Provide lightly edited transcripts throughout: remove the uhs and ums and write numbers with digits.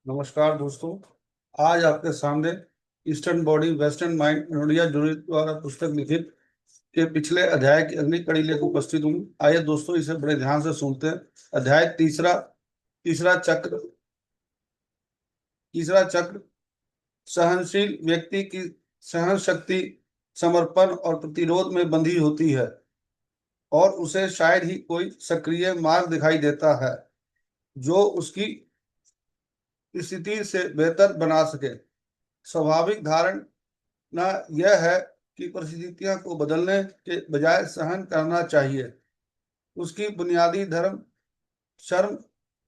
नमस्कार दोस्तों। आज आपके सामने ईस्टर्न बॉडी वेस्टर्न माइंड नोडिया जोरी द्वारा पुस्तक लिखित के पिछले अध्याय की अगली कड़ी लेकर उपस्थित हूँ। आइए दोस्तों, इसे बड़े ध्यान से सुनते हैं। अध्याय तीसरा। तीसरा चक्र। तीसरा चक्र। सहनशील व्यक्ति की सहन शक्ति समर्पण और प्रतिरोध में बंधी होती है और उसे शायद ही कोई सक्रिय मार्ग दिखाई देता है जो उसकी स्थिति से बेहतर बना सके। स्वाभाविक धारणा यह है कि परिस्थितियों को बदलने के बजाय सहन करना चाहिए। उसकी बुनियादी धर्म शर्म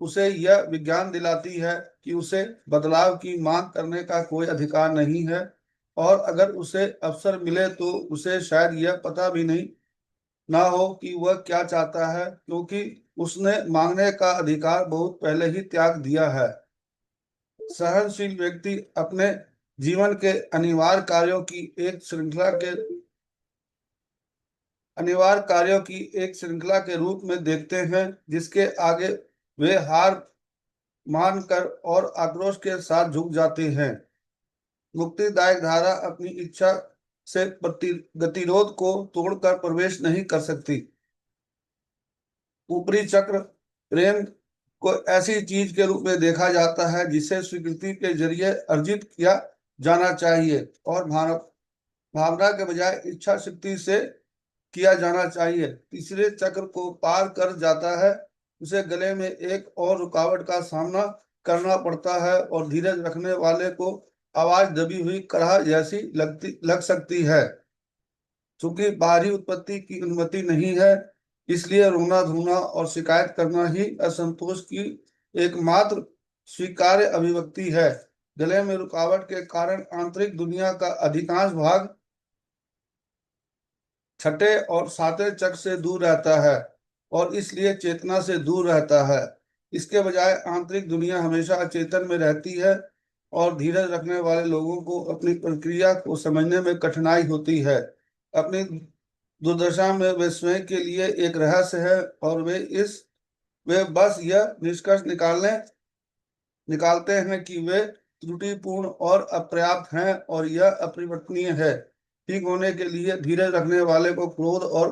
उसे यह विज्ञान दिलाती है कि उसे बदलाव की मांग करने का कोई अधिकार नहीं है, और अगर उसे अवसर मिले तो उसे शायद यह पता भी नहीं ना हो कि वह क्या चाहता है, क्योंकि उसने मांगने का अधिकार बहुत पहले ही त्याग दिया है। सहनशील व्यक्ति अपने जीवन के अनिवार्य कार्यों की एक श्रृंखला के रूप में देखते हैं, जिसके आगे वे हार मानकर और आक्रोश के साथ झुक जाते हैं। मुक्तिदायक धारा अपनी इच्छा से गतिरोध को तोड़कर प्रवेश नहीं कर सकती। ऊपरी चक्र प्रेम को ऐसी चीज के रूप में देखा जाता है जिसे स्वीकृति के जरिए अर्जित किया जाना चाहिए और भावना के बजाय इच्छा शक्ति से किया जाना चाहिए। तीसरे चक्र को पार कर जाता है, उसे गले में एक और रुकावट का सामना करना पड़ता है और धीरज रखने वाले को आवाज दबी हुई कराह जैसी लग सकती है। चूंकि बाहरी उत्पत्ति की अनुमति नहीं है, इसलिए रोना धोना और शिकायत करना ही असंतोष की एकमात्र स्वीकार्य अभिव्यक्ति है। गले में रुकावट के कारण आंतरिक दुनिया का अधिकांश भाग छठे और सातवें चक्र से दूर रहता है और इसलिए चेतना से दूर रहता है। इसके बजाय आंतरिक दुनिया हमेशा अचेतन में रहती है और धीरज रखने वाले लोगों को अपनी प्रक्रिया को समझने में कठिनाई होती है। अपनी दुर्दशा में वे स्वयं के लिए एक रहस्य है और वे बस यह निष्कर्ष निकालते हैं कि वे त्रुटिपूर्ण और अपर्याप्त हैं और यह अपरिवर्तनीय है। ठीक होने के लिए धीरज रखने वाले को क्रोध और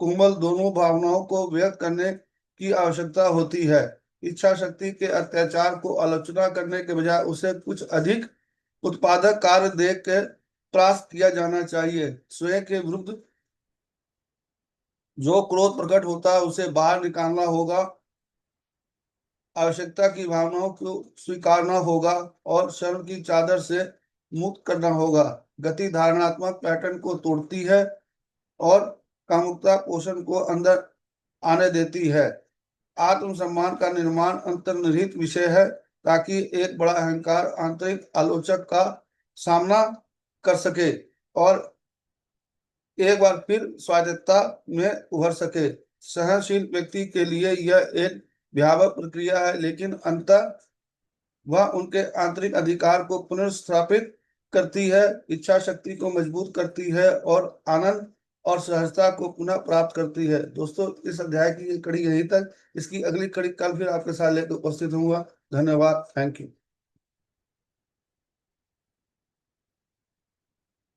कोमल दोनों भावनाओं को व्यक्त करने की आवश्यकता होती है। इच्छा शक्ति के अत्याचार को आलोचना करने के बजाय उसे कुछ अधिक उत्पादक कार्य देख के त्रास किया जाना चाहिए। स्वयं के विरुद्ध जो क्रोध प्रकट होता है उसे बाहर निकालना होगा, आवश्यकता की भावनाओं को स्वीकारना होगा और शर्म की चादर से मुक्त करना होगा। गति धारणात्मक पैटर्न को तोड़ती है और कामुकता पोषण को अंदर आने देती है। आत्मसम्मान का निर्माण अंतर्निहित विषय है, ताकि एक बड़ा अहंकार आंतरिक आलोचक का सामना कर सके और एक बार फिर स्वायत्तता में उभर सके। सहनशील व्यक्ति के लिए यह एक भयावह प्रक्रिया है, लेकिन अंततः वह उनके आंतरिक अधिकार को पुनर्स्थापित करती है, इच्छा शक्ति को मजबूत करती है और आनंद और सहजता को पुनः प्राप्त करती है। दोस्तों, इस अध्याय की ये कड़ी यहीं तक। इसकी अगली कड़ी कल फिर आपके साथ लेकर उपस्थित होऊंगा। धन्यवाद। Thank you.